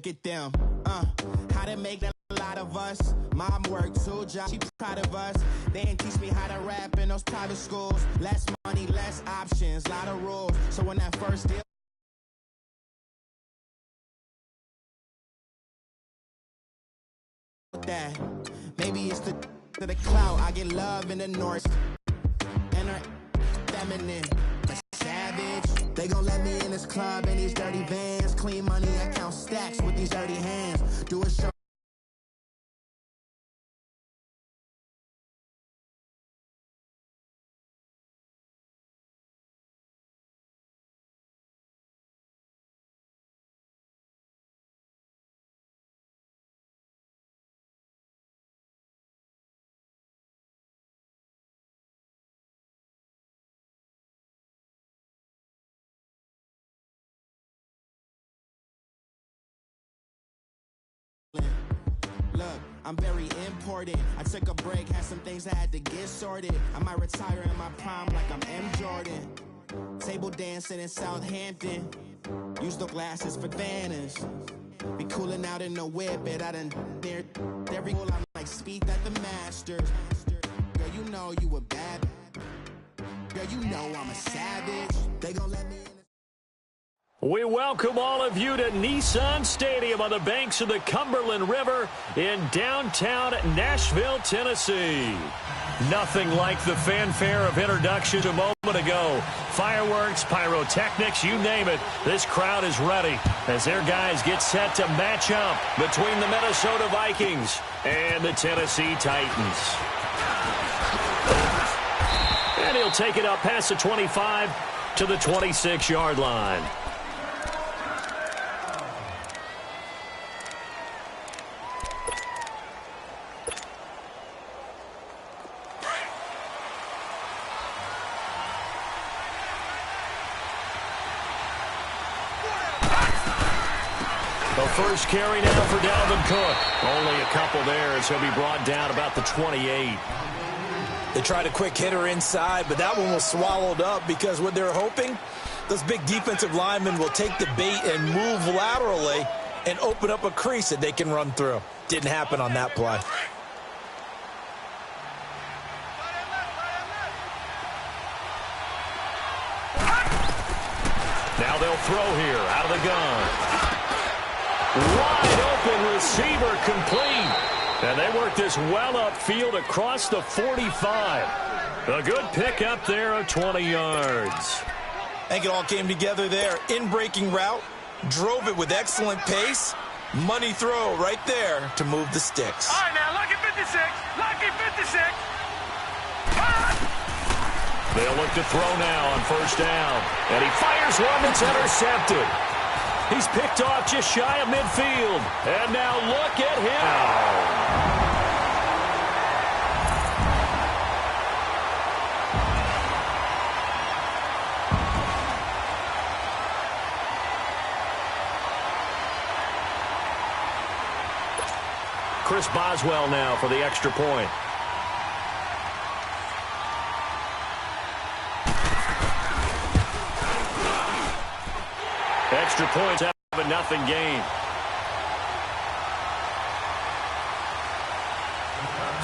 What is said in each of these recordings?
Look at them. How to make a lot of us. Mom worked 2 jobs. She proud of us. They didn't teach me how to rap in those private schools. Less money, less options, lot of rules. So when that first deal. That maybe it's the clout. I get love in the north and her feminine, a savage. They gon' let me in this club in these dirty vans. Clean money, I count stacks with these dirty hands. Do a show. Look, I'm very important. I took a break, had some things I had to get sorted. I might retire in my prime like I'm M. Jordan. Table dancing in Southampton. Use the glasses for Vannas. Be cooling out in the whip, but I done there. Every goal I'm like speed at the Masters. Girl, you know you a bad. Girl, you know I'm a savage. They gon' let me in. We welcome all of you to Nissan Stadium on the banks of the Cumberland River in downtown Nashville, Tennessee. Nothing like the fanfare of introduction a moment ago. Fireworks, pyrotechnics, you name it. This crowd is ready as their guys get set to match up between the Minnesota Vikings and the Tennessee Titans. And he'll take it up past the 25 to the 26-yard line. First carry now for Dalvin Cook. Only a couple there as he'll be brought down about the 28. They tried a quick hitter inside, but that one was swallowed up because what they're hoping, those big defensive linemen will take the bait and move laterally and open up a crease that they can run through. Didn't happen on that play. Now they'll throw here out of the gun. Wide open receiver complete. And they work this well upfield across the 45. A good pickup there of 20 yards. I think it all came together there. In-breaking route, drove it with excellent pace. Money throw right there to move the sticks. All right, now, lucky 56. Lucky 56. They'll look to throw now on first down. And he fires one that's intercepted. He's picked off just shy of midfield. And now look at him. Chris Boswell now for the extra point. Extra points out of a nothing game.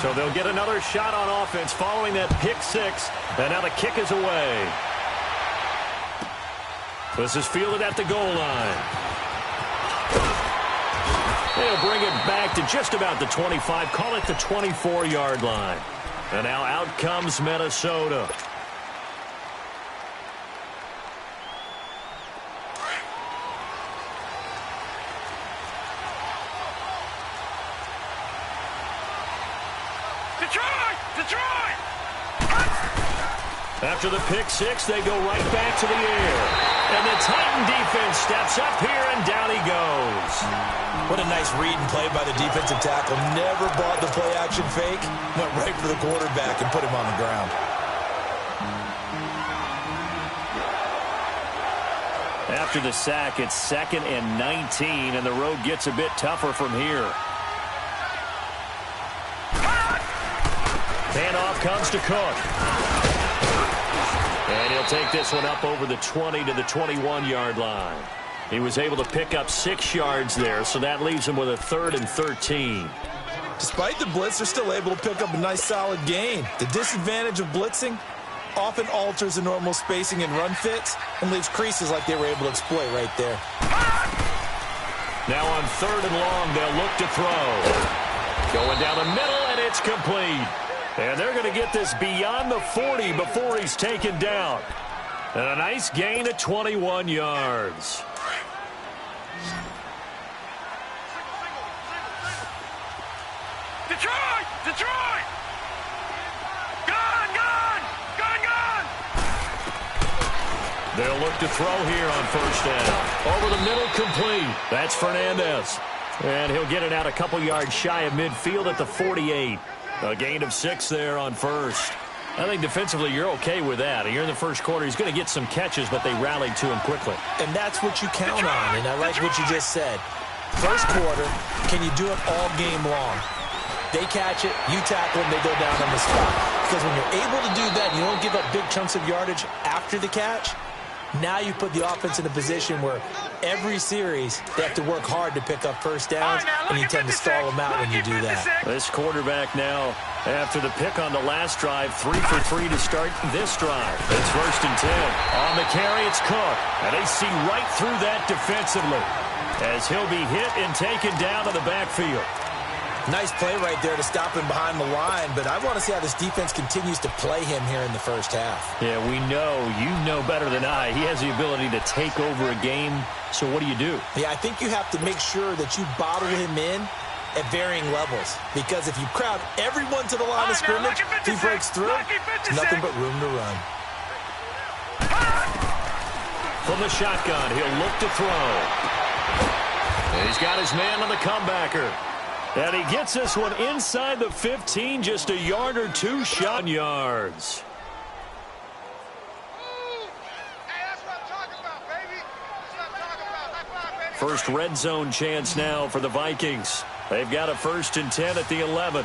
So they'll get another shot on offense following that pick six. And now the kick is away. This is fielded at the goal line. They'll bring it back to just about the 25. Call it the 24-yard line. And now out comes Minnesota. After the pick six, they go right back to the air. And the Titan defense steps up here, and down he goes. What a nice read and play by the defensive tackle. Never bought the play-action fake. Went right for the quarterback and put him on the ground. After the sack, it's 2nd and 19, and the road gets a bit tougher from here. Handoff comes to Cook. And he'll take this one up over the 20 to the 21-yard line. He was able to pick up 6 yards there, so that leaves him with a 3rd and 13. Despite the blitz, they're still able to pick up a nice solid gain. The disadvantage of blitzing often alters the normal spacing and run fits and leaves creases like they were able to exploit right there. Now on 3rd and long, they'll look to throw. Going down the middle, and it's complete. And they're going to get this beyond the 40 before he's taken down. And a nice gain of 21 yards. Detroit! Detroit! Gone! Gone! Gone! Gone! They'll look to throw here on 1st down. Over the middle, complete. That's Fernandez. And he'll get it out a couple yards shy of midfield at the 48. A gain of 6 there on 1st. I think defensively you're okay with that. Here in the first quarter, he's going to get some catches, but they rallied to him quickly. And that's what you count on, and I like what you just said. First quarter, can you do it all game long? They catch it, you tackle them, they go down on the spot. Because when you're able to do that, you don't give up big chunks of yardage after the catch. Now you put the offense in a position where every series they have to work hard to pick up first downs, and you tend to stall them out when you do that. This quarterback now, after the pick on the last drive, 3 for 3 to start this drive. It's 1st and 10. On the carry, it's Cook. And they see right through that defensively as he'll be hit and taken down to the backfield. Nice play right there to stop him behind the line, but I want to see how this defense continues to play him here in the first half. Yeah, we know. You know better than I. He has the ability to take over a game, so what do you do? Yeah, I think you have to make sure that you bottle him in at varying levels, because if you crowd everyone to the line of scrimmage, if he breaks through, it's nothing but room to run. From the shotgun, he'll look to throw. And he's got his man on the comebacker. And he gets this one inside the 15, just a yard or 2 shot yards. First red zone chance now for the Vikings. They've got a 1st and 10 at the 11.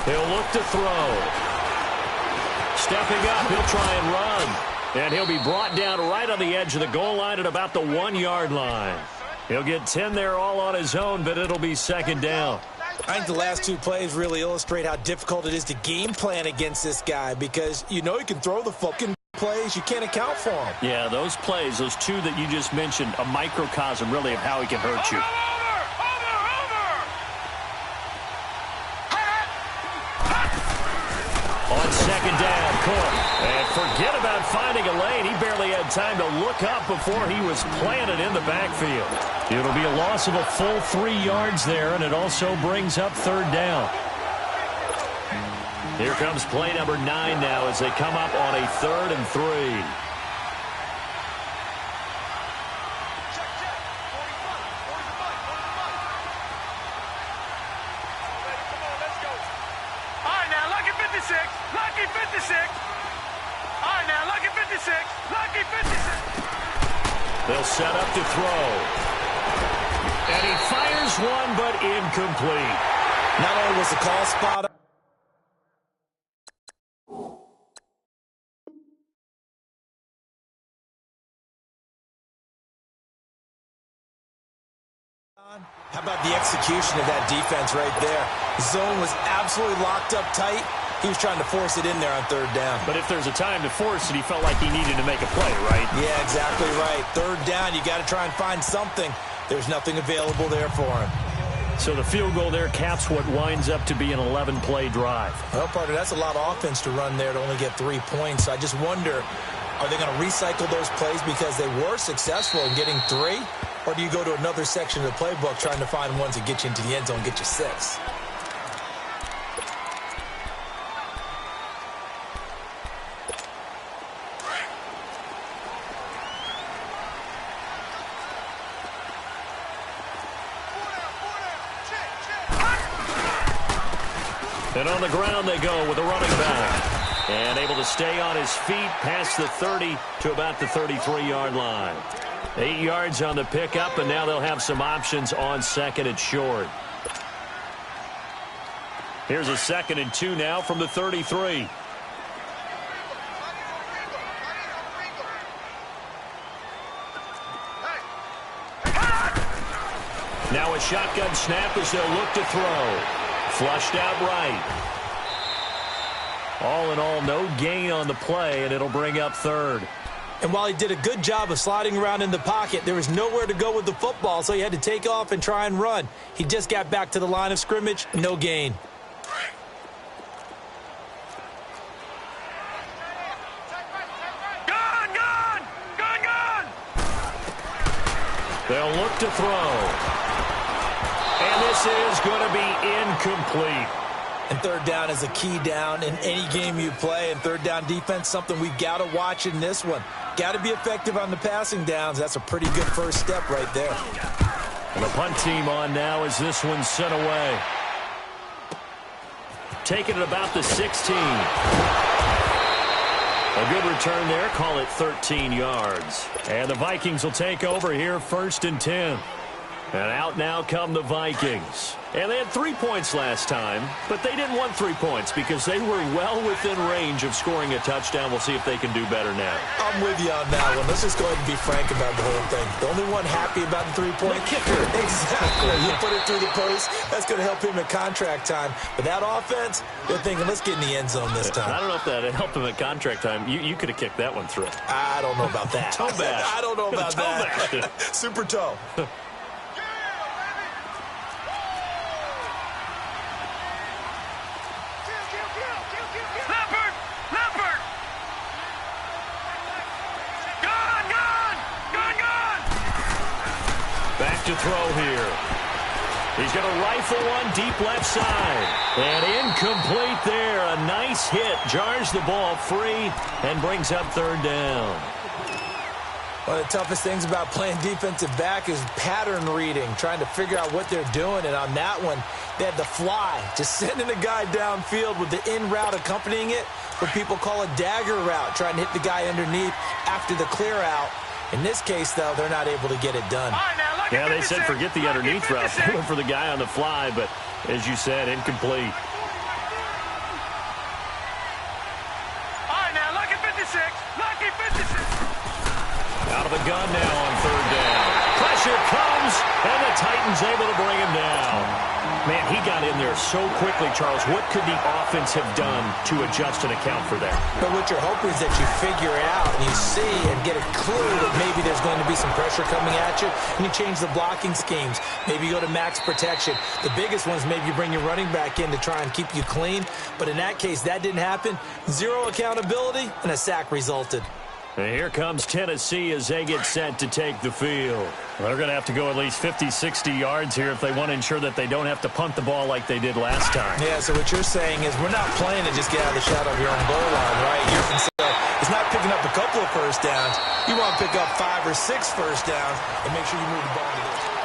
He'll look to throw. Stepping up, he'll try and run. And he'll be brought down right on the edge of the goal line at about the 1-yard line. He'll get 10 there all on his own, but it'll be 2nd down. I think the last 2 plays really illustrate how difficult it is to game plan against this guy, because you know he can throw the fucking plays. You can't account for him. Yeah, those plays, those 2 that you just mentioned, a microcosm really of how he can hurt you. On 2nd down, Cook. And forget about finding a lane. He barely had time to look up before he was planted in the backfield. It'll be a loss of a full 3 yards there, and it also brings up 3rd down. Here comes play number 9 now as they come up on a 3rd and 3. Lucky 56. All right, now, lucky 56. Lucky 56. They'll set up to throw. And he fires one, but incomplete. Not only was the call spot up, how about the execution of that defense right there? Zone was absolutely locked up tight. He was trying to force it in there on 3rd down. But if there's a time to force it, he felt like he needed to make a play, right? Yeah, exactly right. 3rd down, you got to try and find something. There's nothing available there for him. So the field goal there caps what winds up to be an 11-play drive. Well, partner, that's a lot of offense to run there to only get 3 points. I just wonder, are they going to recycle those plays because they were successful in getting 3? Or do you go to another section of the playbook trying to find ones that get you into the end zone and get you 6? And on the ground they go with a running back. And able to stay on his feet past the 30 to about the 33-yard line. 8 yards on the pickup, and now they'll have some options on 2nd and short. Here's a 2nd and 2 now from the 33. Now a shotgun snap as they'll look to throw. Flushed out right. All in all, no gain on the play, and it'll bring up 3rd. And while he did a good job of sliding around in the pocket, there was nowhere to go with the football, so he had to take off and try and run. He just got back to the line of scrimmage, no gain. They'll look to throw. And this is going to be incomplete. And 3rd down is a key down in any game you play. And 3rd down defense, something we've got to watch in this one. Got to be effective on the passing downs. That's a pretty good first step right there. And the punt team on now as this one's sent away. Taking it about the 16. A good return there. Call it 13 yards. And the Vikings will take over here 1st and 10. And out now come the Vikings. And they had 3 points last time, but they didn't want 3 points because they were well within range of scoring a touchdown. We'll see if they can do better now. I'm with you on that one. Let's just go ahead and be frank about the whole thing. The only one happy about the 3-point kicker. Exactly. You put it through the post. That's going to help him at contract time. But that offense, they're thinking, let's get in the end zone this time. I don't know if that helped him at contract time. You could have kicked that one through. I don't know about that. Toe bash. I don't know about that. Super toe. To throw here. He's going to rifle one deep left side. And incomplete there. A nice hit. Jars the ball free and brings up 3rd down. One of the toughest things about playing defensive back is pattern reading, trying to figure out what they're doing. And on that one, they had the fly, just sending a guy downfield with the in route accompanying it, what people call a dagger route, trying to hit the guy underneath after the clear out. In this case, though, they're not able to get it done. Yeah, they said forget the underneath route. They went for the guy on the fly, but as you said, incomplete. All right, now, lucky 56. Lucky 56. Out of the gun now on 3rd down. Pressure comes, and the Titans able to bring him down. Man, he got in there so quickly, Charles. What could the offense have done to adjust and account for that? But what you're hoping is that you figure out and you see and get a clue that maybe there's going to be some pressure coming at you, and you change the blocking schemes. Maybe you go to max protection. The biggest one is maybe you bring your running back in to try and keep you clean. But in that case, that didn't happen. Zero accountability, and a sack resulted. And here comes Tennessee as they get set to take the field. Well, they're going to have to go at least 50, 60 yards here if they want to ensure that they don't have to punt the ball like they did last time. Yeah, so what you're saying is we're not playing to just get out of the shadow of your own goal line, right? You're concerned. It's not picking up a couple of first downs. You want to pick up 5 or 6 first downs and make sure you move the ball to this.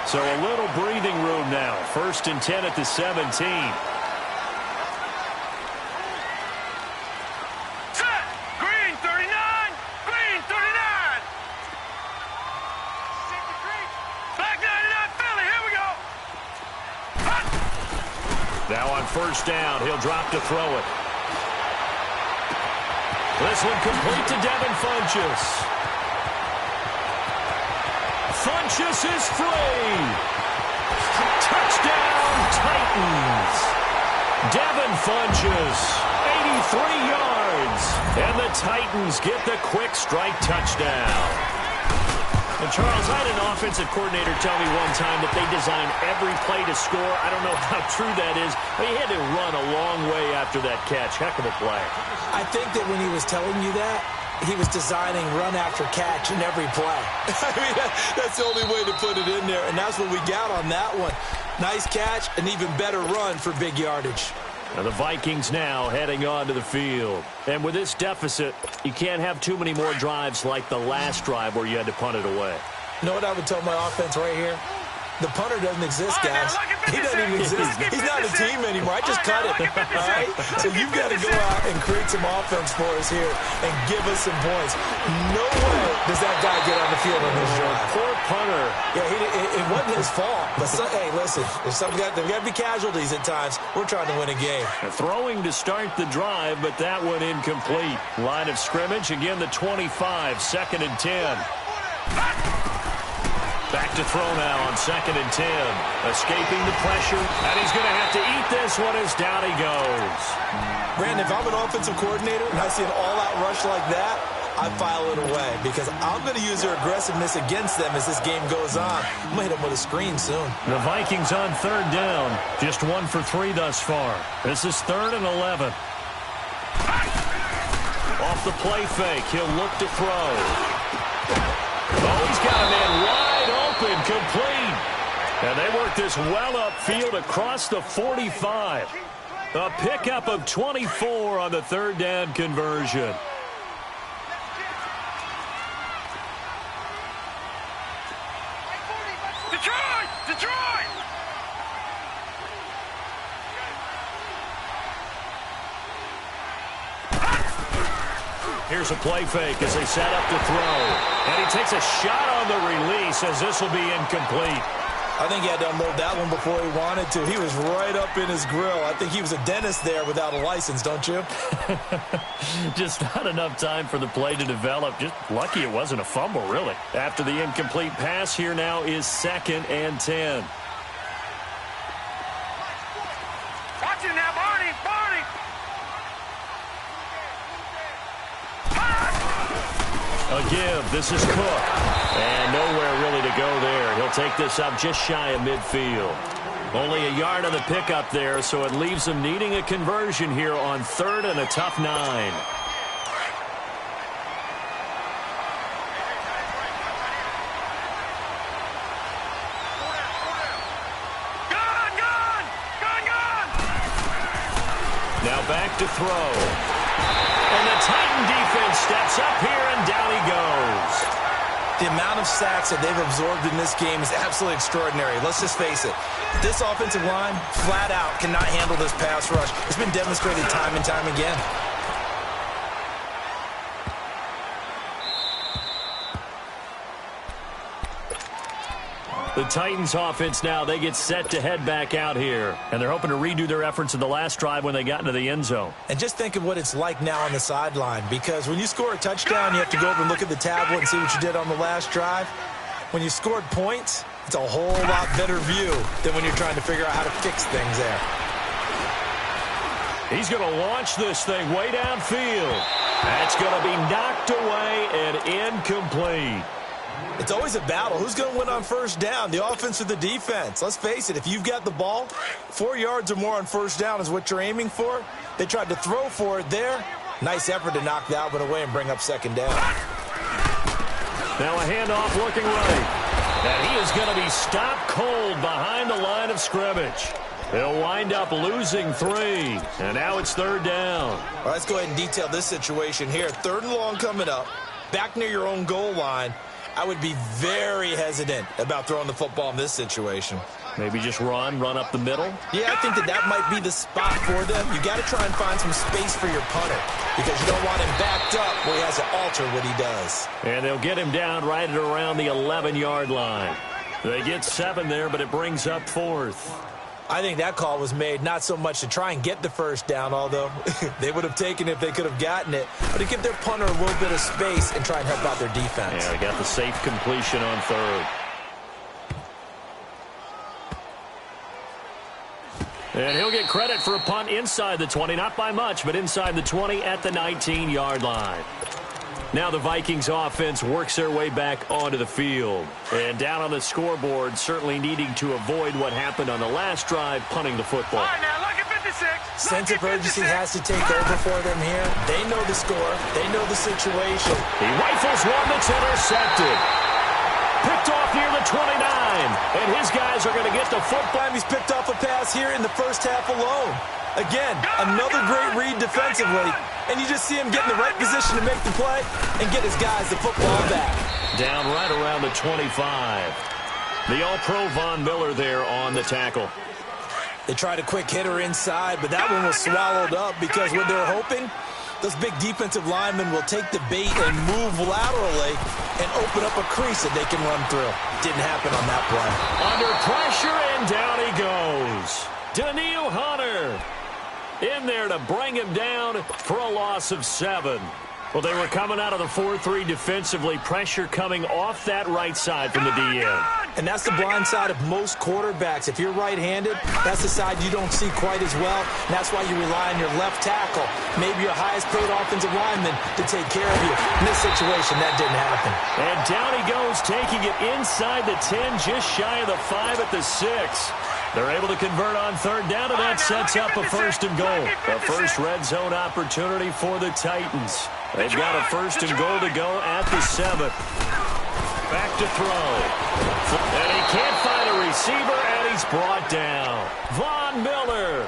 So a little breathing room now. 1st and 10 at the 17. Set. Green 39. Green 39. Black 99 Philly. Here we go. Hot. Now on 1st down, he'll drop to throw it. This one complete to Devin Funchess. Funchess is free. Touchdown, Titans. Devin Funchess, 83 yards. And the Titans get the quick strike touchdown. And Charles, I had an offensive coordinator tell me one time that they designed every play to score. I don't know how true that is, but he had to run a long way after that catch. Heck of a play. I think that when he was telling you that, he was designing run after catch in every play. I mean, that's the only way to put it in there, and that's what we got on that one. Nice catch, an even better run for big yardage. Now the Vikings now heading onto the field. And with this deficit, you can't have too many more drives like the last drive where you had to punt it away. You know what I would tell my offense right here? The punter doesn't exist, All right, guys. now, look at He doesn't even 56. exist. Look at He's not a 56. team anymore. I just All right, cut now, it. look at 56. All right? So Look at you've got to go 56. out and create some offense for us here and give us some points. No way does that guy get on the field on this drive. Poor punter. Yeah, it wasn't his fault. But hey, listen, there's got to be casualties at times. We're trying to win a game. Throwing to start the drive, but that one incomplete. Line of scrimmage, again the 25, 2nd and 10. Back to throw now on 2nd and 10. Escaping the pressure, and he's going to have to eat this one as down he goes. Brandon, if I'm an offensive coordinator and I see an all-out rush like that, I file it away because I'm going to use their aggressiveness against them as this game goes on. I'm going to hit them with a screen soon. The Vikings on 3rd down. Just 1 for 3 thus far. This is 3rd and 11. Off the play fake, he'll look to throw. Oh, he's got a man wide open, complete. And they work this well upfield across the 45. A pickup of 24 on the 3rd down conversion. Detroit! Detroit! Here's a play fake as they set up to throw. And he takes a shot on the release as this will be incomplete. I think he had to unload that one before he wanted to. He was right up in his grill. I think he was a dentist there without a license, don't you? Just not enough time for the play to develop. Just lucky it wasn't a fumble, really. After the incomplete pass, here now is 2nd and 10. Watch it now, Barney! Barney! A give. This is Cook. And nowhere really to go there. He'll take this up just shy of midfield. Only a yard on the pickup there, so it leaves them needing a conversion here on 3rd and a tough 9. Now back to throw. And the Titan defense steps up here, and down he goes. The amount of sacks that they've absorbed in this game is absolutely extraordinary. Let's just face it. This offensive line, flat out, cannot handle this pass rush. It's been demonstrated time and time again. The Titans offense now, they get set to head back out here. And they're hoping to redo their efforts in the last drive when they got into the end zone. And just think of what it's like now on the sideline, because when you score a touchdown, you have to go over and look at the tablet and see what you did on the last drive. When you scored points, it's a whole lot better view than when you're trying to figure out how to fix things there. He's going to launch this thing way downfield. That's going to be knocked away and incomplete. It's always a battle. Who's going to win on first down, the offense or the defense? Let's face it, if you've got the ball, 4 yards or more on first down is what you're aiming for. They tried to throw for it there. Nice effort to knock that one away and bring up 2nd down. Now a handoff looking right. And he is going to be stopped cold behind the line of scrimmage. They'll wind up losing 3. And now it's 3rd down. All right, let's go ahead and detail this situation here. 3rd and long coming up. Back near your own goal line. I would be very hesitant about throwing the football in this situation. Maybe just run up the middle. Yeah, I think that might be the spot for them. You got to try and find some space for your punter because you don't want him backed up where he has to alter what he does. And they'll get him down right at around the 11-yard line. They get 7 there, but it brings up 4th. I think that call was made not so much to try and get the first down, although they would have taken it if they could have gotten it, but to give their punter a little bit of space and try and help out their defense. Yeah, they got the safe completion on 3rd. And he'll get credit for a punt inside the 20, not by much, but inside the 20 at the 19-yard line. Now the Vikings offense works their way back onto the field. And down on the scoreboard, certainly needing to avoid what happened on the last drive, punting the football. All right, now, look at 56. Sense of urgency has to take over for them here. They know the score. They know the situation. He rifles one that's intercepted. Picked off near the 29. And his guys are going to get the football. He's picked off a pass here in the first half alone. Again, another great read defensively. And you just see him get in the right position to make the play and get his guys the football back. Down right around the 25. The All-Pro Von Miller there on the tackle. They tried a quick hitter inside, but that one was swallowed up because what they're hoping, those big defensive linemen will take the bait and move laterally and open up a crease that they can run through. Didn't happen on that play. Under pressure, and down he goes. Danielle Hunter in there to bring him down for a loss of 7. Well, they were coming out of the 4-3 defensively. Pressure coming off that right side from the DN. And that's the blind side of most quarterbacks. If you're right-handed, that's the side you don't see quite as well. And that's why you rely on your left tackle, maybe your highest-paid offensive lineman, to take care of you. In this situation, that didn't happen. And down he goes, taking it inside the 10, just shy of the 5 at the 6. They're able to convert on third down, and that sets up a first and goal. A first red zone opportunity for the Titans. They've got a first and goal to go at the 7. Back to throw. And he can't find a receiver, and he's brought down. Von Miller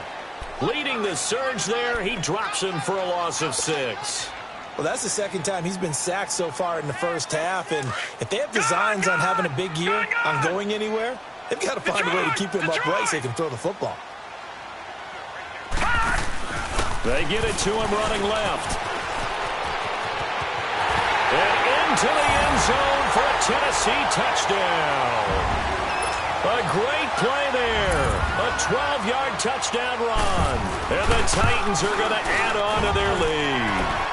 leading the surge there. He drops him for a loss of 6. Well, that's the second time he's been sacked so far in the first half. And if they have designs on having a big year, on going anywhere, they've got to find a way to keep him upright so they can throw the football. They get it to him running left. And into the end zone for a Tennessee touchdown. A great play there. A 12-yard touchdown run. And the Titans are going to add on to their lead.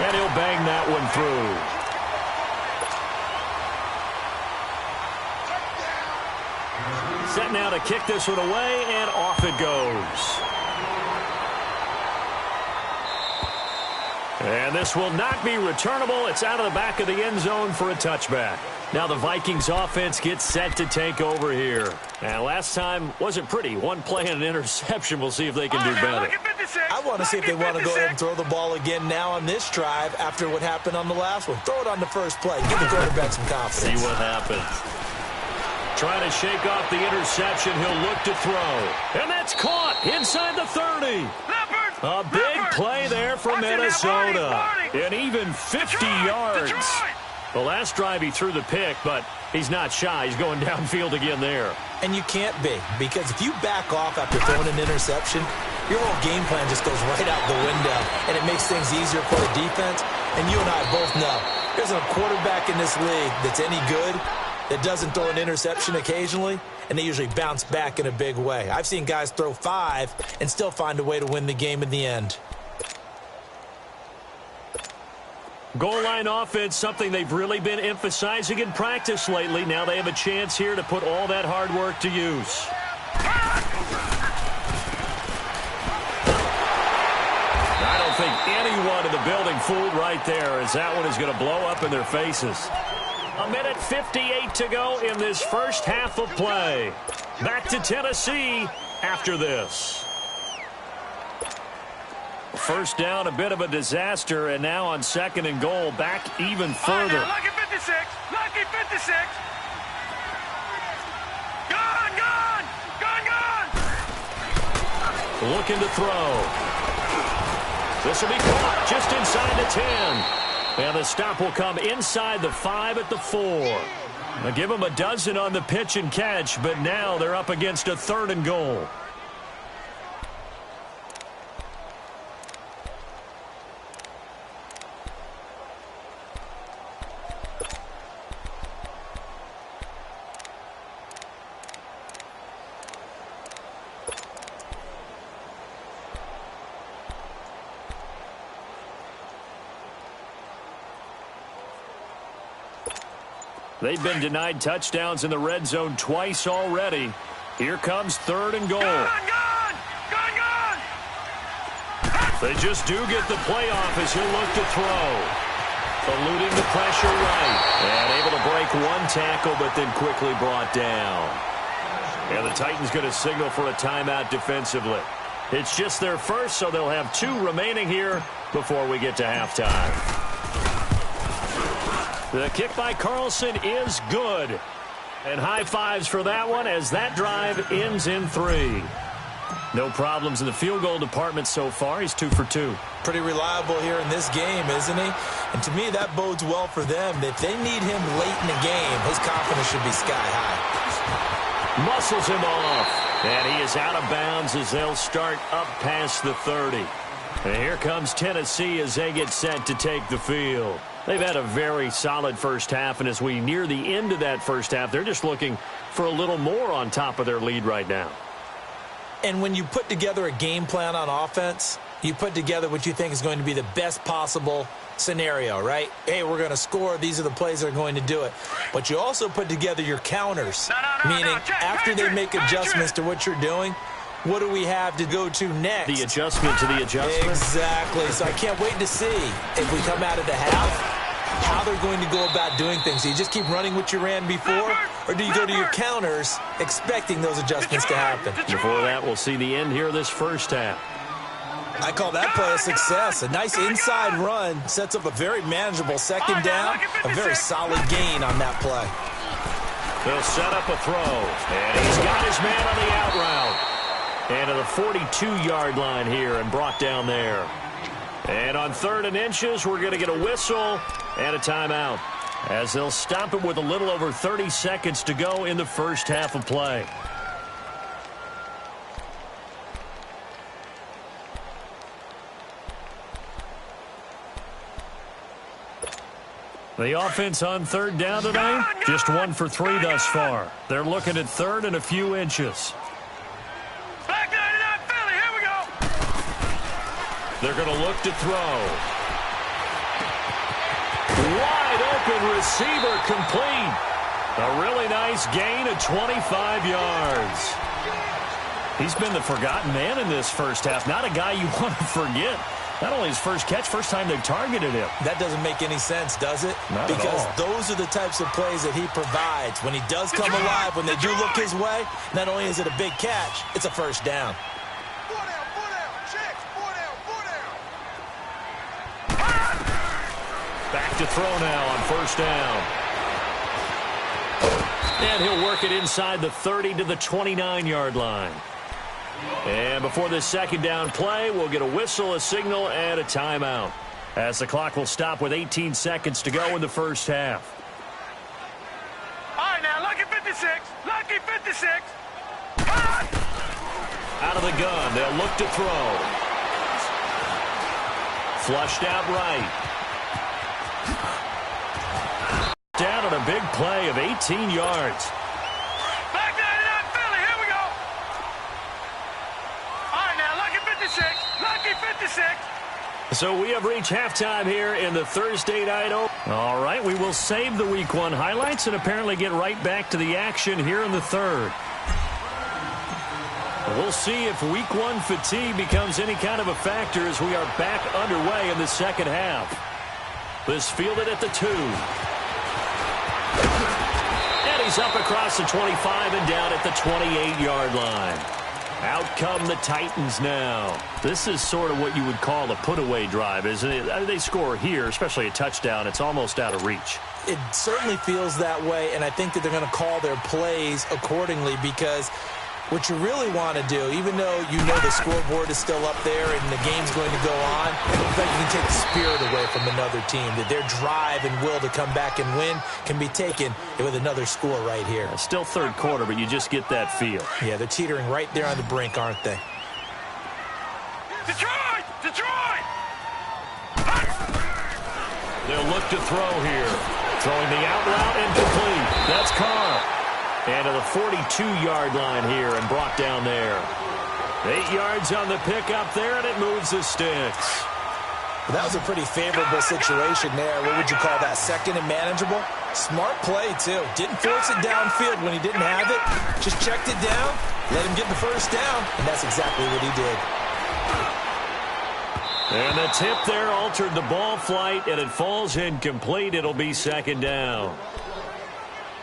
And he'll bang that one through. Set now to kick this one away, and off it goes. And this will not be returnable. It's out of the back of the end zone for a touchback. Now the Vikings offense gets set to take over here. And last time wasn't pretty. One play and an interception. We'll see if they can do better. I want to see if they want to go ahead and throw the ball again now on this drive after what happened on the last one. Throw it on the first play. Give the quarterback some confidence. See what happens. Trying to shake off the interception. He'll look to throw. And that's caught inside the 30. A big play there from Minnesota. And even 50 yards. The last drive he threw the pick, but he's not shy. He's going downfield again there. And you can't be, because if you back off after throwing an interception, your whole game plan just goes right out the window, and it makes things easier for the defense. And you and I both know there's a quarterback in this league that's any good that doesn't throw an interception occasionally, and they usually bounce back in a big way. I've seen guys throw 5 and still find a way to win the game in the end. Goal line offense, something they've really been emphasizing in practice lately. Now they have a chance here to put all that hard work to use. I don't think anyone in the building fooled right there, as that one is going to blow up in their faces. 1:58 to go in this first half of play. Back to Tennessee after this. First down, a bit of a disaster, and now on second and goal, back even further. Lucky 56, lucky 56. Gone, gone, gone, gone. Looking to throw. This will be caught just inside the 10. And the stop will come inside the 5 at the 4. Now give them a dozen on the pitch and catch, but now they're up against a third and goal. They've been denied touchdowns in the red zone twice already. Here comes third and goal. Gone, gone, gone, gone. They just do get the play off as he'll look to throw. Eluding the pressure right. And able to break one tackle, but then quickly brought down. And the Titans going to signal for a timeout defensively. It's just their first, so they'll have 2 remaining here before we get to halftime. The kick by Carlson is good. And high fives for that one as that drive ends in 3. No problems in the field goal department so far. He's 2 for 2. Pretty reliable here in this game, isn't he? And to me, that bodes well for them. If they need him late in the game, his confidence should be sky high. Muscles him off. And he is out of bounds as they'll start up past the 30. And here comes Tennessee as they get set to take the field. They've had a very solid first half, and as we near the end of that first half, they're just looking for a little more on top of their lead right now. And when you put together a game plan on offense, you put together what you think is going to be the best possible scenario, right? Hey, we're going to score. These are the plays that are going to do it. But you also put together your counters, meaning after they make adjustments to what you're doing, what do we have to go to next? The adjustment to the adjustment. Exactly. So I can't wait to see if we come out of the half, how they're going to go about doing things. Do you just keep running what you ran before, or do you go to your counters expecting those adjustments to happen? Before that, we'll see the end here of this first half. I call that play a success. A nice inside run sets up a very manageable second down, a very solid gain on that play. They'll set up a throw, and he's got his man on the out route. And to the 42-yard line here and brought down there. And on 3rd and inches, we're going to get a whistle and a timeout as they'll stop it with a little over 30 seconds to go in the first half of play. The offense on 3rd down tonight, just 1 for 3 thus far. They're looking at 3rd and a few inches. They're going to look to throw. Wide open receiver complete. A really nice gain of 25 yards. He's been the forgotten man in this first half. Not a guy you want to forget. Not only his first catch, first time they've targeted him. That doesn't make any sense, does it? Not because at all. Those are the types of plays that he provides. When he does come alive, when they do look his way, not only is it a big catch, it's a first down. Back to throw now on 1st down. And he'll work it inside the 30 to the 29-yard line. And before this second down play, we'll get a whistle, a signal, and a timeout, as the clock will stop with 18 seconds to go in the first half. All right, now, lucky 56. Lucky 56. Out of the gun, they'll look to throw. Flushed out right. Down on a big play of 18 yards. Back 99 Philly, here we go. All right, now, lucky 56. Lucky 56. So we have reached halftime here in the Thursday night open. All right, we will save the Week 1 highlights and apparently get right back to the action here in the 3rd. We'll see if Week 1 fatigue becomes any kind of a factor as we are back underway in the second half. This fielded at the 2. And he's up across the 25 and down at the 28-yard line. Out come the Titans now. This is sort of what you would call a put-away drive, isn't it? They score here, especially a touchdown. It's almost out of reach. It certainly feels that way, and I think that they're going to call their plays accordingly because what you really want to do, even though you know the scoreboard is still up there and the game's going to go on, in fact, you can take the spirit away from another team, that their drive and will to come back and win can be taken with another score right here. It's still 3rd quarter, but you just get that feel. Yeah, they're teetering right there on the brink, aren't they? Detroit! Detroit! They'll look to throw here. Throwing the out route incomplete. That's Carr. And to the 42-yard line here and brought down there. 8 yards on the pickup there, and it moves the sticks. Well, that was a pretty favorable situation there. What would you call that? Second and manageable? Smart play, too. Didn't force it downfield when he didn't have it. Just checked it down, let him get the first down, and that's exactly what he did. And the tip there altered the ball flight, and it falls incomplete. It'll be 2nd down.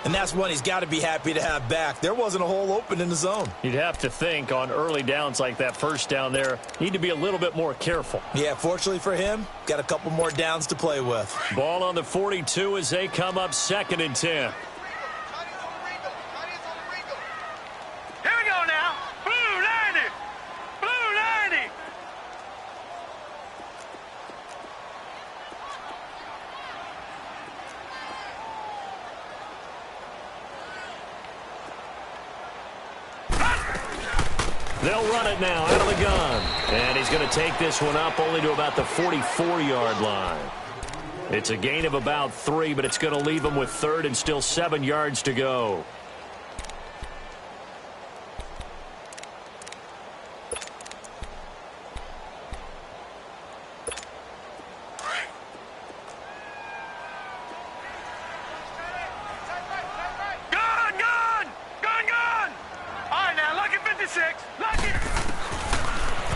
And that's one he's got to be happy to have back. There wasn't a hole open in the zone. You'd have to think on early downs like that first down there, need to be a little bit more careful. Yeah, fortunately for him, got a couple more downs to play with. Ball on the 42 as they come up 2nd and 10. Here we go now. Blue 90. They'll run it now out of the gun. And he's going to take this one up only to about the 44-yard line. It's a gain of about 3, but it's going to leave him with third and still 7 yards to go.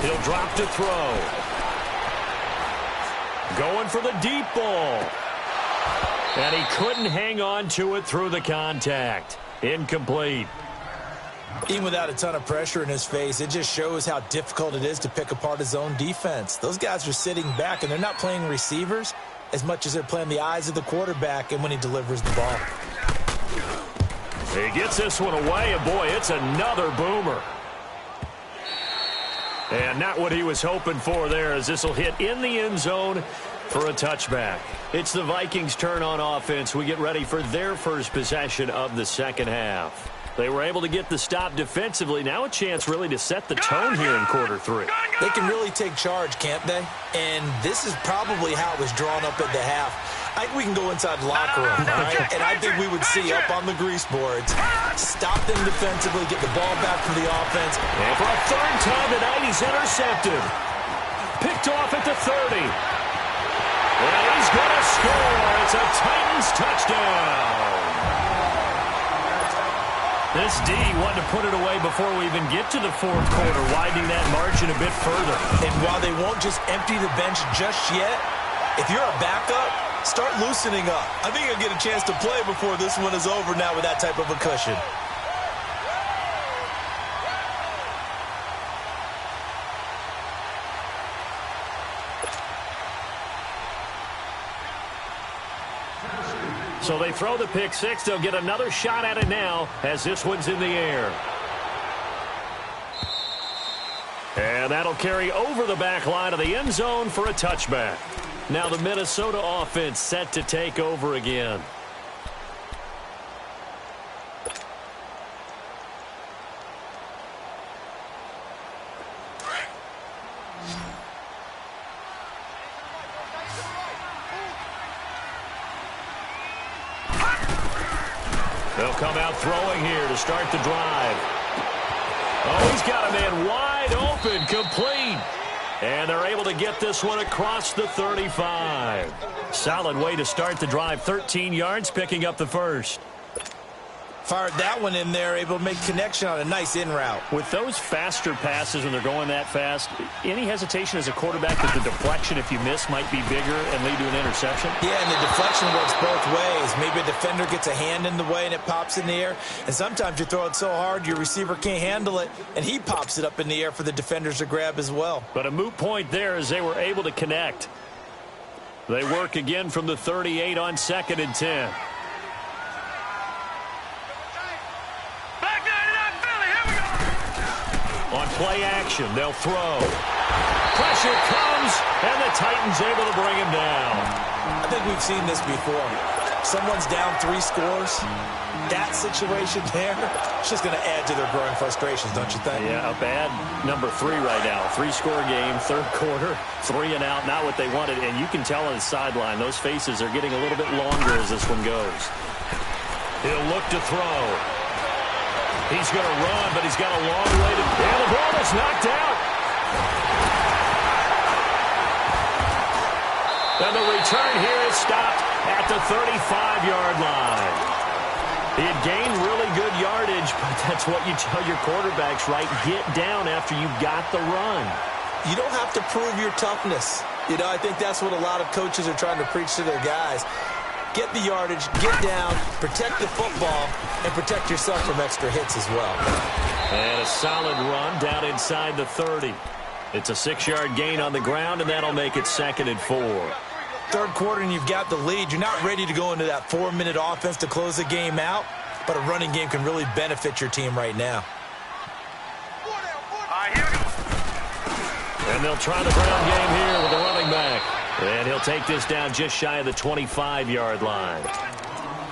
He'll drop to throw. Going for the deep ball. And he couldn't hang on to it through the contact. Incomplete. Even without a ton of pressure in his face, it just shows how difficult it is to pick apart his own defense. Those guys are sitting back, and they're not playing receivers as much as they're playing the eyes of the quarterback and when he delivers the ball. He gets this one away, and boy, it's another boomer. And not what he was hoping for there, as this will hit in the end zone for a touchback. It's the Vikings' turn on offense. We get ready for their first possession of the second half. They were able to get the stop defensively. Now a chance really to set the tone here in quarter 3. They can really take charge, can't they? And this is probably how it was drawn up at the half. I think we can go inside the locker room, all right? And I think we would see up on the grease boards, stop them defensively, get the ball back from the offense. And for a third time tonight, he's intercepted. Picked off at the 30. And he's going to score. It's a Titans touchdown. This D wanted to put it away before we even get to the fourth quarter, widening that margin a bit further. And while they won't just empty the bench just yet, if you're a backup, start loosening up. I think you'll get a chance to play before this one is over now with that type of a cushion. So they throw the pick six. They'll get another shot at it now as this one's in the air. And that'll carry over the back line of the end zone for a touchback. Now the Minnesota offense set to take over again. They'll come out throwing here to start the drive. Oh, he's got a man wide open, complete. And they're able to get this one across the 35. Solid way to start the drive. 13 yards, picking up the first. Fired that one in there, able to make connection on a nice in route. With those faster passes when they're going that fast, any hesitation as a quarterback that the deflection, if you miss, might be bigger and lead to an interception? Yeah, and the deflection works both ways. Maybe a defender gets a hand in the way and it pops in the air. And sometimes you throw it so hard your receiver can't handle it, and he pops it up in the air for the defenders to grab as well. But a moot point there as they were able to connect. They work again from the 38 on 2nd and 10. On play action, they'll throw. Pressure comes, and the Titans able to bring him down. I think we've seen this before. Someone's down 3 scores. That situation there, it's just going to add to their growing frustrations, don't you think? Yeah, a bad number 3 right now. 3-score game, third quarter, 3 and out, not what they wanted. And you can tell on the sideline, those faces are getting a little bit longer as this one goes. He'll look to throw. He's going to run, but he's got a long way to go. And the ball is knocked out. And the return here is stopped at the 35-yard line. He had gained really good yardage, but that's what you tell your quarterbacks, right? Get down after you got the run. You don't have to prove your toughness. You know, I think that's what a lot of coaches are trying to preach to their guys. Get the yardage, get down, protect the football, and protect yourself from extra hits as well. And a solid run down inside the 30. It's a 6-yard gain on the ground, and that'll make it 2nd and 4. Third quarter, and you've got the lead. You're not ready to go into that 4-minute offense to close the game out, but a running game can really benefit your team right now. And they'll try the ground game here with the running back. And he'll take this down just shy of the 25-yard line.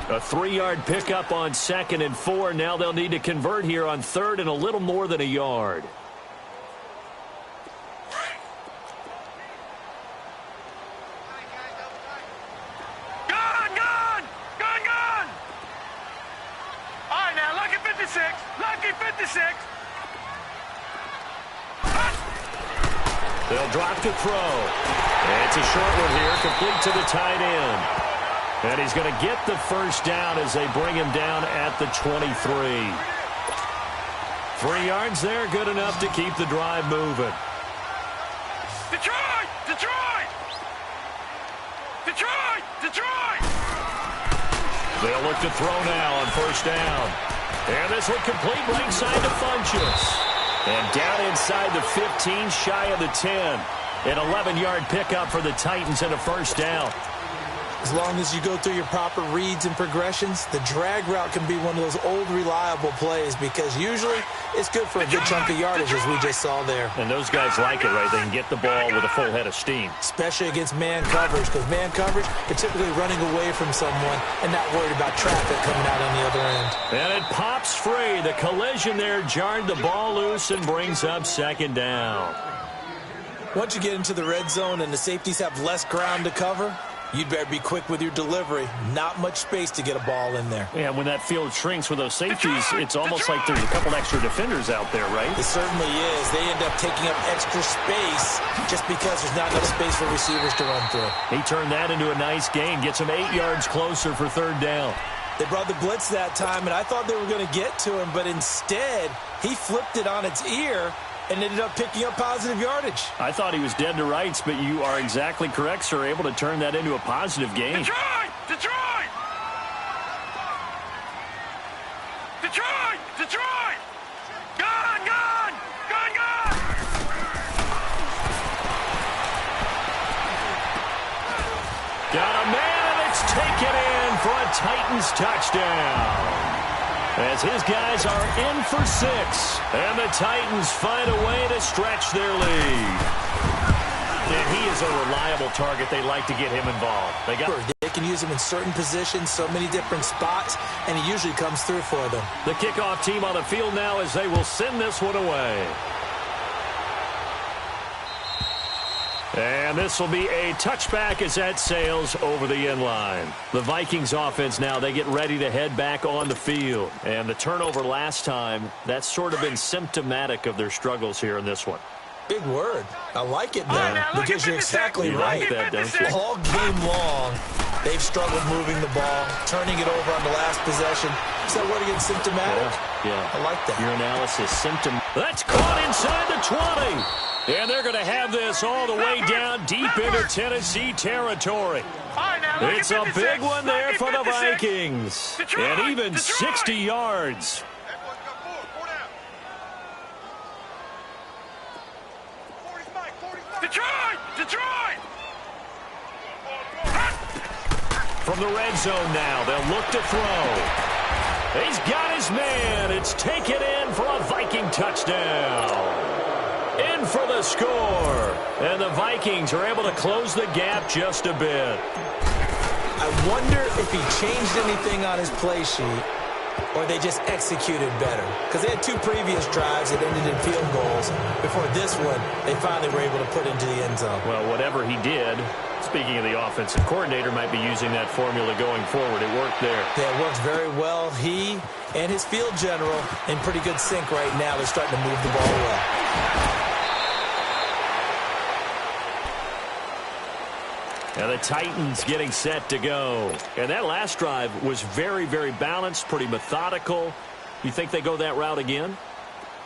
A 3-yard pickup on 2nd and 4. Now they'll need to convert here on 3rd and a little more than a yard. 56. They'll drop to throw. And it's a short one here, complete to the tight end. And he's going to get the first down as they bring him down at the 23. 3 yards there, good enough to keep the drive moving. Detroit! Detroit! Detroit! Detroit! They'll look to throw now on first down. And this one complete right side to Funchess. And down inside the 15, shy of the 10. An 11-yard pickup for the Titans and a first down. As long as you go through your proper reads and progressions, the drag route can be one of those old reliable plays because usually it's good for a good chunk of yardage, as we just saw there. And those guys like it, right? They can get the ball with a full head of steam. Especially against man coverage, because man coverage, they're typically running away from someone and not worried about traffic coming out on the other end. And it pops free. The collision there jarred the ball loose and brings up second down. Once you get into the red zone and the safeties have less ground to cover, you'd better be quick with your delivery. Not much space to get a ball in there. Yeah, when that field shrinks with those safeties, it's almost like there's a couple extra defenders out there, right? It certainly is. They end up taking up extra space just because there's not enough space for receivers to run through. He turned that into a nice gain, gets him 8 yards closer for third down. They brought the blitz that time, and I thought they were going to get to him, but instead, he flipped it on its ear and ended up picking up positive yardage. I thought he was dead to rights, but you are exactly correct, sir. Able to turn that into a positive gain. Detroit! Detroit! Detroit! Detroit! Gone! Gone! Gone! Gone! Got a man, and it's taken in for a Titans touchdown. As his guys are in for 6. And the Titans find a way to stretch their lead. And he is a reliable target. They like to get him involved. They can use him in certain positions, so many different spots, and he usually comes through for them. The kickoff team on the field now as they will send this one away. And this will be a touchback as that sails over the end line. The Vikings offense now, they get ready to head back on the field. And the turnover last time, that's sort of been symptomatic of their struggles here in this one. Big word. I like it, though, because you're exactly right. Like that, don't you? All game long, they've struggled moving the ball, turning it over on the last possession. Is that word again, symptomatic? Yeah. I like that. Your analysis, That's caught inside the 20. And they're going to have this all the way down deep into Tennessee territory. It's a big one there for the Vikings. And even 60 yards. Detroit! Detroit! From the red zone now, they'll look to throw. He's got his man. It's taken in for a Viking touchdown. In for the score. And the Vikings are able to close the gap just a bit. I wonder if he changed anything on his play sheet or they just executed better. Because they had 2 previous drives that ended in field goals. Before this one, they finally were able to put into the end zone. Well, whatever he did, speaking of the offensive coordinator, might be using that formula going forward. It worked there. Yeah, it works very well. He and his field general in pretty good sync right now. They're starting to move the ball well. And the Titans getting set to go. And that last drive was very, very balanced, pretty methodical. You think they go that route again?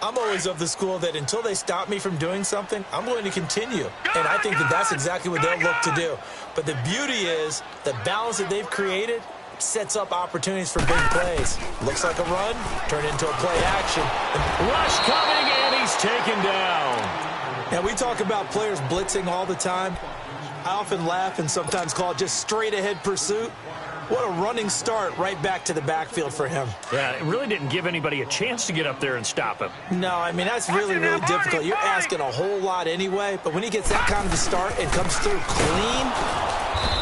I'm always of the school that until they stop me from doing something, I'm going to continue. And I think that that's exactly what they'll look to do. But the beauty is the balance that they've created sets up opportunities for big plays. Looks like a run, turn into a play action. Rush coming, and he's taken down. Now, we talk about players blitzing all the time. I often laugh and sometimes call it just straight-ahead pursuit. What a running start right back to the backfield for him. Yeah, it really didn't give anybody a chance to get up there and stop him. No, I mean, that's really, really difficult. You're asking a whole lot anyway, but when he gets that kind of a start and comes through clean,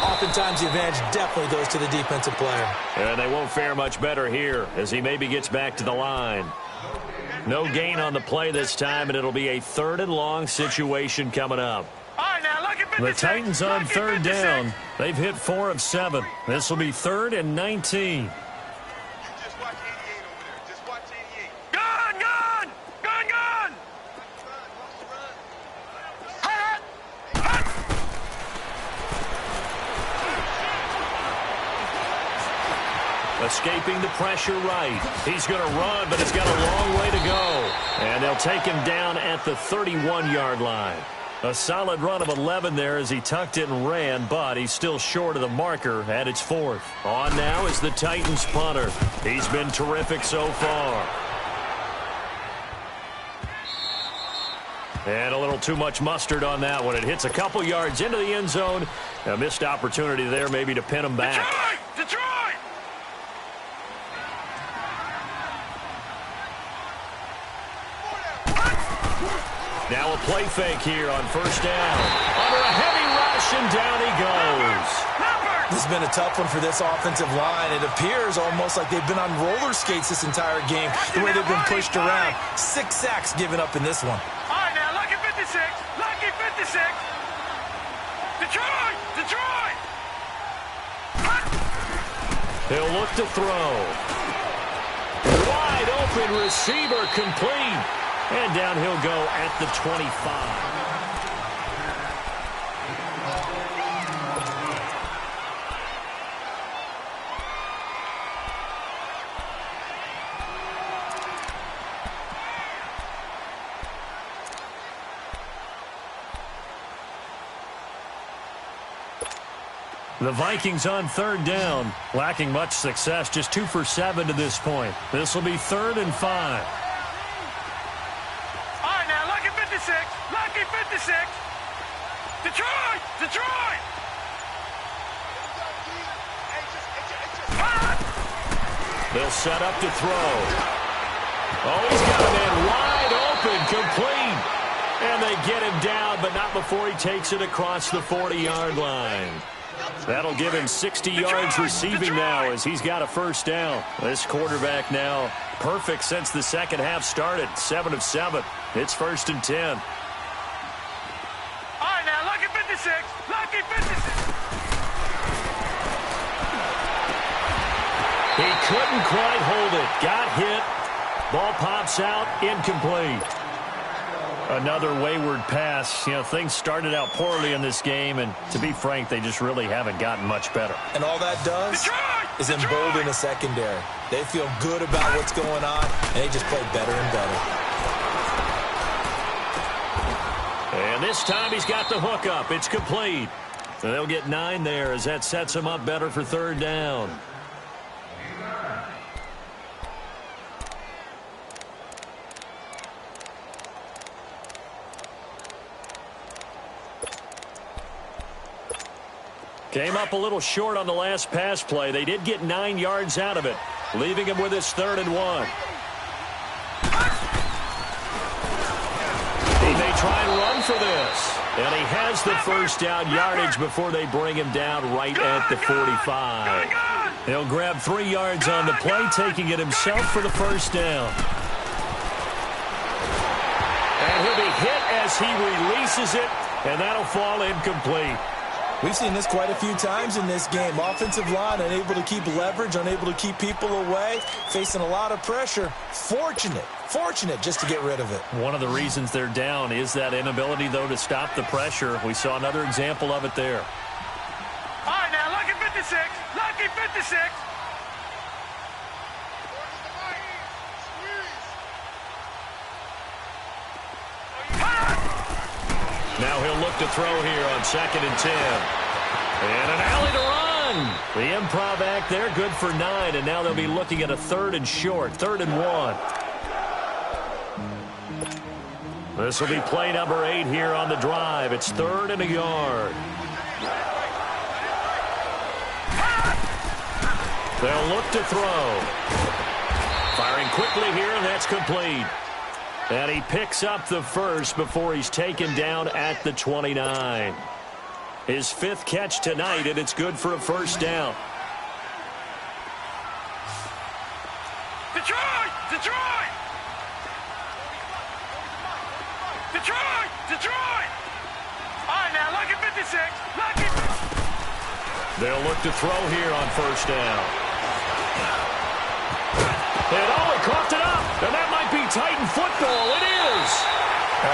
oftentimes the advantage definitely goes to the defensive player. And they won't fare much better here as he maybe gets back to the line. No gain on the play this time, and it'll be a 3rd and long situation coming up. The Titans on 3rd down. They've hit 4 of 7. This will be 3rd and 19. Gone, gone! Escaping the pressure right. He's going to run, but it's got a long way to go. And they'll take him down at the 31-yard line. A solid run of 11 there as he tucked it and ran, but he's still short of the marker at its 4th. On now is the Titans punter. He's been terrific so far. And a little too much mustard on that one. It hits a couple yards into the end zone. A missed opportunity there maybe to pin him back. Detroit! Now a play fake here on first down. Under a heavy rush, and down he goes. This has been a tough one for this offensive line. It appears almost like they've been on roller skates this entire game, the way they've been pushed around. 6 sacks given up in this one. All right, now, lucky 56. Lucky 56. Detroit! Detroit! He'll look to throw. Wide open receiver complete. And down he'll go at the 25. The Vikings on third down, lacking much success, just 2 for 7 to this point. This will be 3rd and 5. All right, now, lucky 56. Lucky 56. Detroit! Detroit! They'll set up to throw. Oh, he's got a man wide open, complete. And they get him down, but not before he takes it across the 40-yard line. That'll give him 60 yards receiving now as he's got a first down. This quarterback now perfect since the second half started. 7 of 7. It's 1st and 10. All right, now, lucky 56. Lucky 56. He couldn't quite hold it. Got hit. Ball pops out. Incomplete. Another wayward pass. You know, things started out poorly in this game, and to be frank, they just really haven't gotten much better. And all that does is embolden the secondary. They feel good about what's going on, and they just play better and better. And this time he's got the hook up. It's complete. And they'll get 9 there as that sets him up better for 3rd down. Came up a little short on the last pass play. They did get 9 yards out of it, leaving him with his 3rd and 1. He may try and run for this. And he has the first down yardage before they bring him down right at the 45. He'll grab 3 yards on the play, taking it himself for the first down. And he'll be hit as he releases it, and that'll fall incomplete. We've seen this quite a few times in this game. Offensive line unable to keep leverage, unable to keep people away, facing a lot of pressure. Fortunate just to get rid of it. One of the reasons they're down is that inability, though, to stop the pressure. We saw another example of it there. All right, now, lucky 56. Lucky 56. Now he'll look to throw here on 2nd and 10. And an alley to run. The improv act there, good for 9. And now they'll be looking at a 3rd and short, 3rd and 1. This will be play number 8 here on the drive. It's 3rd and a yard. They'll look to throw. Firing quickly here, and that's complete. And he picks up the first before he's taken down at the 29. His 5th catch tonight, and it's good for a first down. Detroit! Detroit! Detroit! Detroit! All right, now, lucky 56. Lucky. They'll look to throw here on first down. And he coughed it up. And that might be Titan football. It is.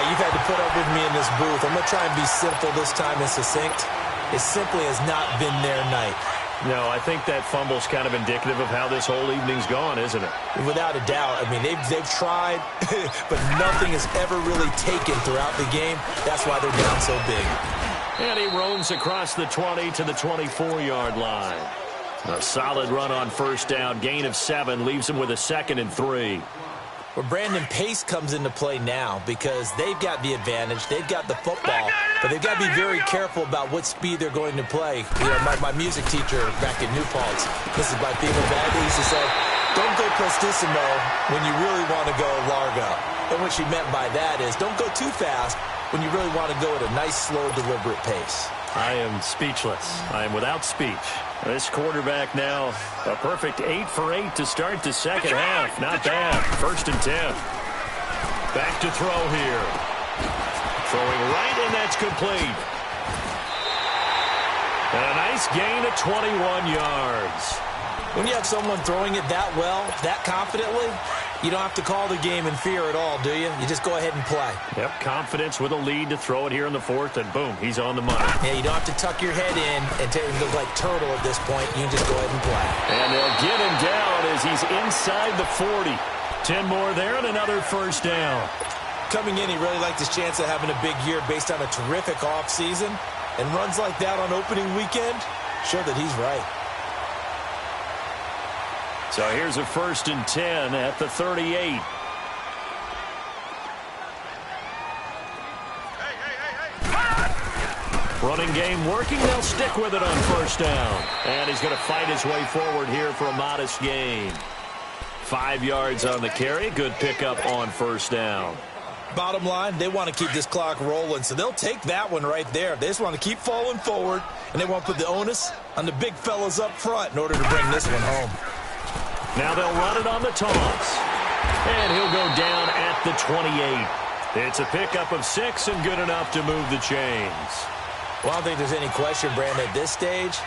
You've had to put up with me in this booth. I'm going to try and be simple this time and succinct. it simply has not been their night. No, I think that fumble's kind of indicative of how this whole evening's gone, isn't it? Without a doubt. I mean, they've tried, but nothing has ever really taken throughout the game. That's why they're down so big. And he roams across the 20 to the 24-yard line. A solid run on first down. Gain of 7 leaves him with a 2nd and 3. Well, Brandon, pace comes into play now because they've got the advantage. They've got the football, but they've got to be very careful about what speed they're going to play. You know, my music teacher back in New Paltz, Mrs. Bifima Bagley, used to say, don't go prestissimo when you really want to go largo. And what she meant by that is don't go too fast when you really want to go at a nice, slow, deliberate pace. I am speechless. I am without speech. This quarterback now, a perfect 8 for 8 to start the second half. Not bad. 1st and 10. Back to throw here. Throwing right, and that's complete. And a nice gain of 21 yards. When you have someone throwing it that well, that confidently, you don't have to call the game in fear at all, do you? You just go ahead and play. Yep, confidence with a lead to throw it here in the 4th, and boom, he's on the money. Yeah, you don't have to tuck your head in and look like turtle at this point. You can just go ahead and play. And they'll get him down as he's inside the 40. 10 more there and another first down. Coming in, he really liked his chance of having a big year based on a terrific offseason. And runs like that on opening weekend show that he's right. So here's a 1st and 10 at the 38. Running game working. They'll stick with it on first down. And he's going to fight his way forward here for a modest gain. 5 yards on the carry. Good pickup on first down. Bottom line, they want to keep this clock rolling, so they'll take that one right there. They just want to keep falling forward, and they want to put the onus on the big fellas up front in order to bring this one home. Now they'll run it on the toss. And he'll go down at the 28. It's a pickup of 6 and good enough to move the chains. Well, I don't think there's any question, Brandon, at this stage.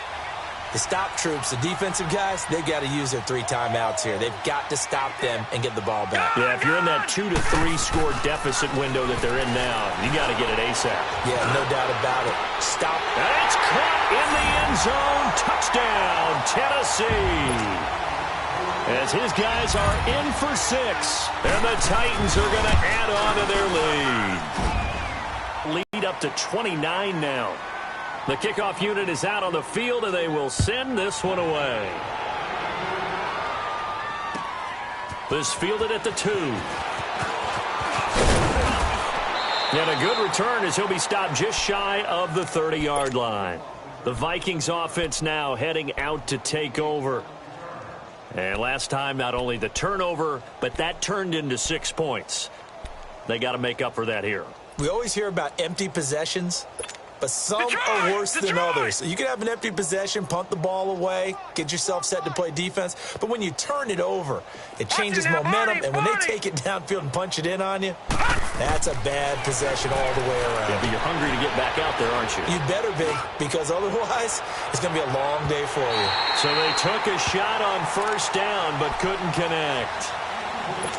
The stop troops, the defensive guys, they've got to use their 3 timeouts here. They've got to stop them and get the ball back. Yeah, if you're in that 2 to 3 score deficit window that they're in now, you got to get it ASAP. Yeah, no doubt about it. Stop. And it's caught in the end zone. Touchdown, Tennessee. As his guys are in for 6, and the Titans are going to add on to their lead. Lead up to 29 now. The kickoff unit is out on the field, and they will send this one away. This fielded at the 2. And a good return as he'll be stopped just shy of the 30-yard line. The Vikings offense now heading out to take over. And last time, not only the turnover, but that turned into 6 points. They got to make up for that here. We always hear about empty possessions, but some are worse than others. You can have an empty possession, punt the ball away, get yourself set to play defense. But when you turn it over, it changes momentum. And when they take it downfield and punch it in on you, that's a bad possession all the way around. Yeah, but you're hungry to get back out there, aren't you? You better be, because otherwise it's going to be a long day for you. So they took a shot on first down, but couldn't connect.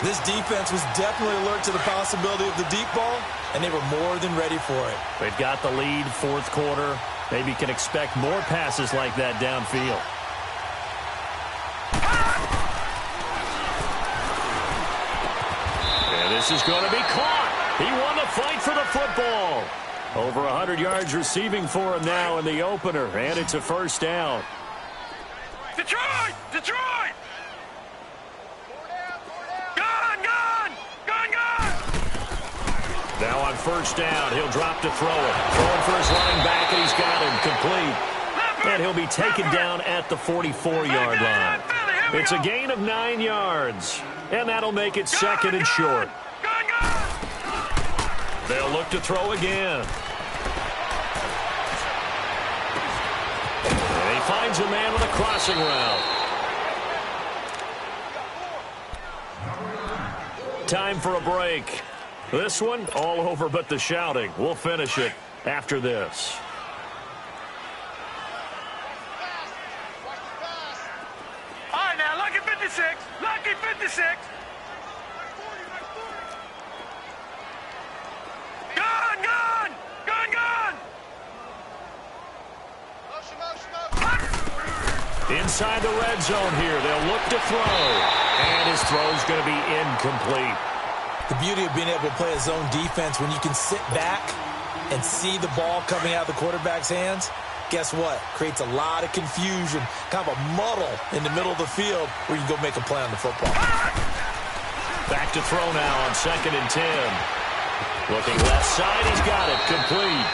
This defense was definitely alert to the possibility of the deep ball, and they were more than ready for it. They've got the lead, 4th quarter. Maybe can expect more passes like that downfield. And this is going to be caught. He won the fight for the football. Over 100 yards receiving for him now in the opener, and it's a first down. Detroit! Detroit! Now on first down, he'll drop to throw it. Throwing for his running back, and he's got him complete. And he'll be taken down at the 44-yard line. It's a gain of 9 yards, and that'll make it 2nd and short. They'll look to throw again. And he finds a man with a crossing route. Time for a break. This one, all over but the shouting. We'll finish it after this. All right, now, lucky 56. Lucky 56. Gun! Gun! Gun! Gun! Inside the red zone here. They'll look to throw. And his throw's going to be incomplete. The beauty of being able to play a zone defense when you can sit back and see the ball coming out of the quarterback's hands, guess what? Creates a lot of confusion, kind of a muddle in the middle of the field where you can go make a play on the football. Back to throw now on 2nd and 10. Looking left side, he's got it, complete.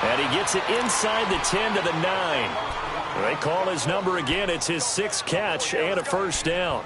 And he gets it inside the 10 to the 9. They call his number again. It's his 6th catch and a first down.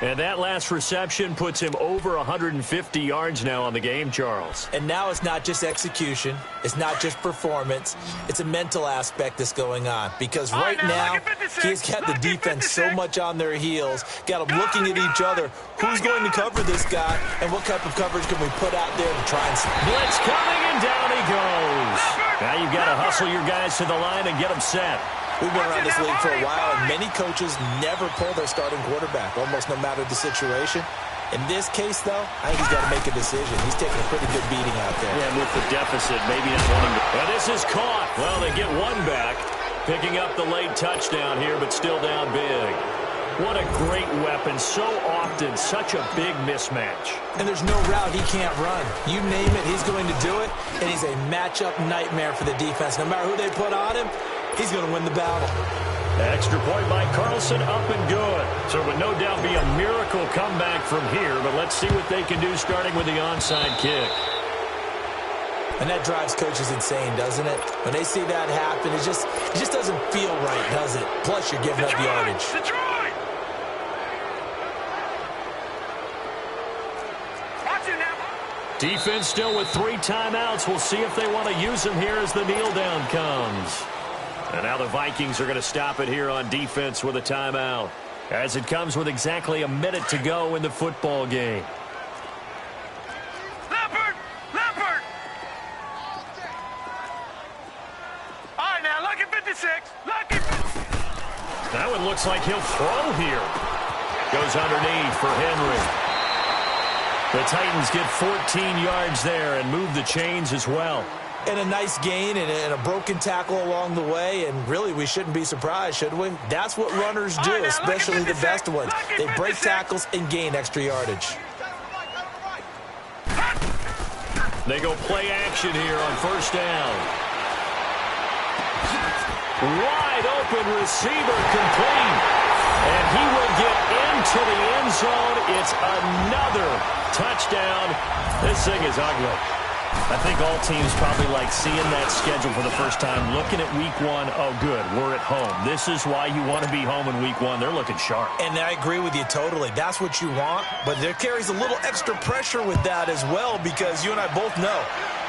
And that last reception puts him over 150 yards now on the game, Charles. And now it's not just execution. It's not just performance. It's a mental aspect that's going on. Because right now, he's got the defense so much on their heels, got them looking at each other. Who's going to cover this guy, and what type of coverage can we put out there to try and... Blitz coming, and down he goes. Now you've got to hustle your guys to the line and get them set. We've been around this league for a while, and many coaches never pull their starting quarterback, almost no matter the situation. In this case, though, I think he's got to make a decision. He's taking a pretty good beating out there. Yeah, and with the deficit, maybe not wanting to... And this is caught. Well, they get one back, picking up the late touchdown here, but still down big. What a great weapon. So often, such a big mismatch. And there's no route he can't run. You name it, he's going to do it, and he's a matchup nightmare for the defense. No matter who they put on him, he's going to win the battle. Extra point by Carlson, up and good. So it would no doubt be a miracle comeback from here, but let's see what they can do starting with the onside kick. And that drives coaches insane, doesn't it? When they see that happen, it just doesn't feel right, does it? Plus, you're giving up yardage. Detroit! Watch it now. Defense still with 3 timeouts. We'll see if they want to use them here as the kneel down comes. And now the Vikings are going to stop it here on defense with a timeout, as it comes with exactly a minute to go in the football game. Leopard! Leopard! All right, now, lucky 56. Lucky. That one looks like he'll throw here. Goes underneath for Henry. The Titans get 14 yards there and move the chains as well. And a nice gain and a broken tackle along the way, and really we shouldn't be surprised, should we? That's what runners do, especially the best ones. They break tackles and gain extra yardage. They go play action here on first down. Wide open receiver, complete. And he will get into the end zone. It's another touchdown. This thing is ugly. I think all teams probably like seeing that schedule for the first time, looking at week 1. Oh, good, we're at home. This is why you want to be home in week 1. They're looking sharp. And I agree with you totally. That's what you want, but there carries a little extra pressure with that as well, because you and I both know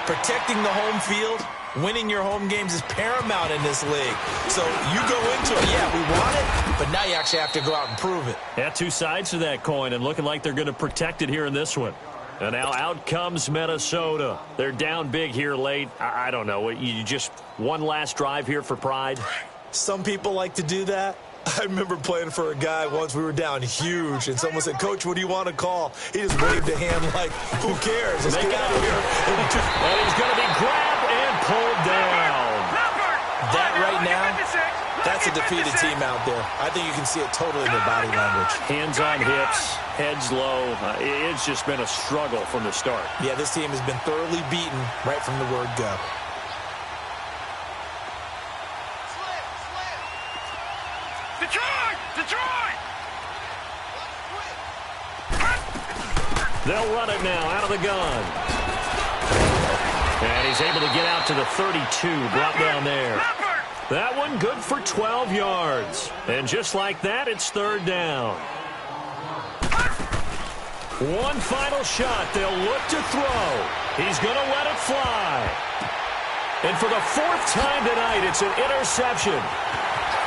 protecting the home field, winning your home games is paramount in this league. So you go into it, yeah, we want it, but now you actually have to go out and prove it. Yeah, 2 sides to that coin, and looking like they're going to protect it here in this one. And now out comes Minnesota. They're down big here late. I don't know. You just one last drive here for pride? Some people like to do that. I remember playing for a guy once. We were down huge, and someone said, "Coach, what do you want to call?" He just waved a hand like, who cares? Let's get out of here. And he's going to be grabbed and pulled down. That right now, that's a defeated team out there. I think you can see it totally in their body language. Hands on hips, heads low. It's just been a struggle from the start. Yeah, this team has been thoroughly beaten right from the word go. Detroit! Detroit! They'll run it now out of the gun. And he's able to get out to the 32, brought down there. That one good for 12 yards. And just like that, it's third down. One final shot. They'll look to throw. He's going to let it fly. And for the 4th time tonight, it's an interception.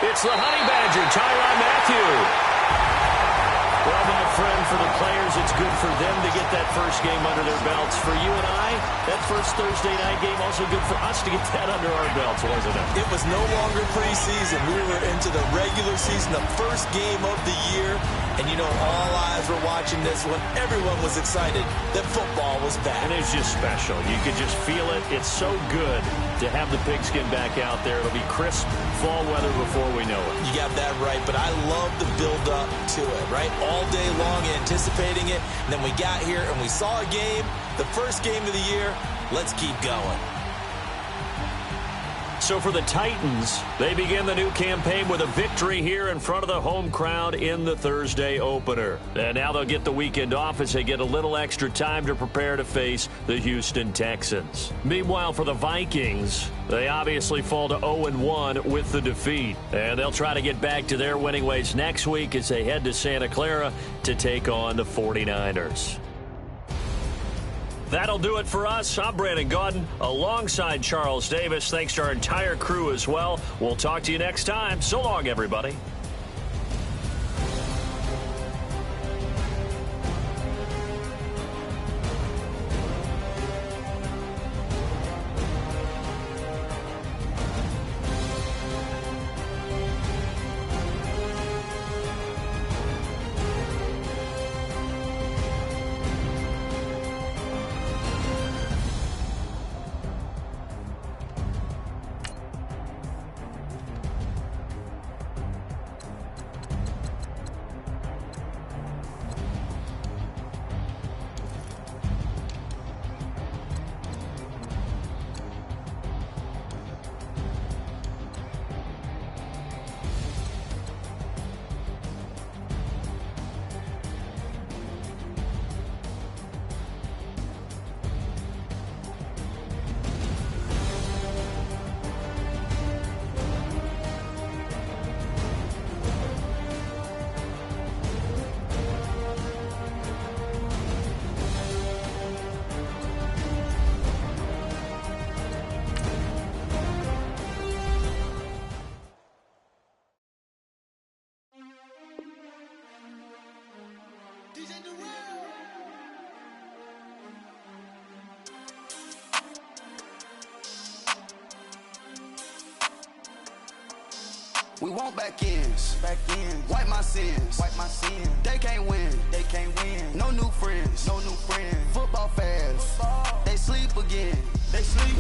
It's the Honey Badger, Tyrann Mathieu. Well, my friend, for the players, it's good for them to get that first game under their belts. For you and I, that first Thursday night game, also good for us to get that under our belts, wasn't it? It was no longer preseason. We were into the regular season, the first game of the year. And, you know, all eyes were watching this one. Everyone was excited that football was back. And it's just special. You could just feel it. It's so good to have the pigskin back out there. It'll be crisp fall weather before we know it. You got that right, but I love the build-up to it, right? All day long anticipating it, and then we got here and we saw a game, the first game of the year. Let's keep going. So for the Titans, they begin the new campaign with a victory here in front of the home crowd in the Thursday opener. And now they'll get the weekend off as they get a little extra time to prepare to face the Houston Texans. Meanwhile, for the Vikings, they obviously fall to 0-1 with the defeat. And they'll try to get back to their winning ways next week as they head to Santa Clara to take on the 49ers. That'll do it for us. I'm Brandon Gaudin alongside Charles Davis. Thanks to our entire crew as well. We'll talk to you next time. So long, everybody. We want back ends. Wipe my sins. They can't win. No new friends. Football fans. They sleep again.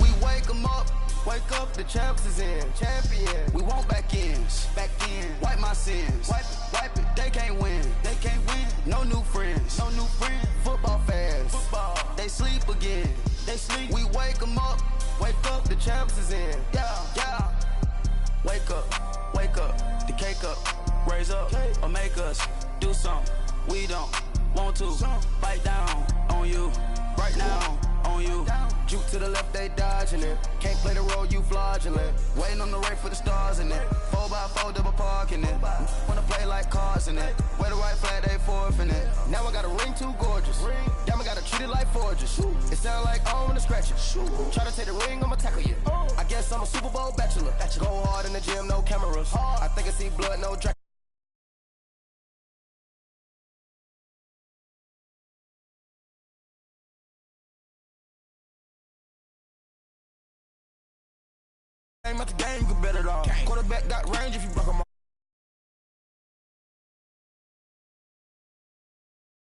We wake them up. Wake up, the champs is in. Champion. We want back ends. Wipe my sins. Wipe it. They can't win. No new friends. Football fans. They sleep again. We wake them up. Wake up, the champs is in. Yeah. Wake up, the cake up, raise up, or make us do something we don't want to. Bite down on you, right now on you. Juke to the left, they dodging it. Can't play the role, you fraudulent. Waiting on the race for the stars in it. 4x4 double parking it. Wanna play like cars in it. Wear the right flag, they forfeit it. Now I got a ring too gorgeous. Damn, I gotta treat it like forges. It sound like I'm gonna scratch it. Try to take the ring, I'ma tackle you. I guess I'm a Super Bowl bachelor. Go hard in the gym, no cameras. I think I see blood, no drag. At the game, you can bet it all. Quarterback got range if you broke them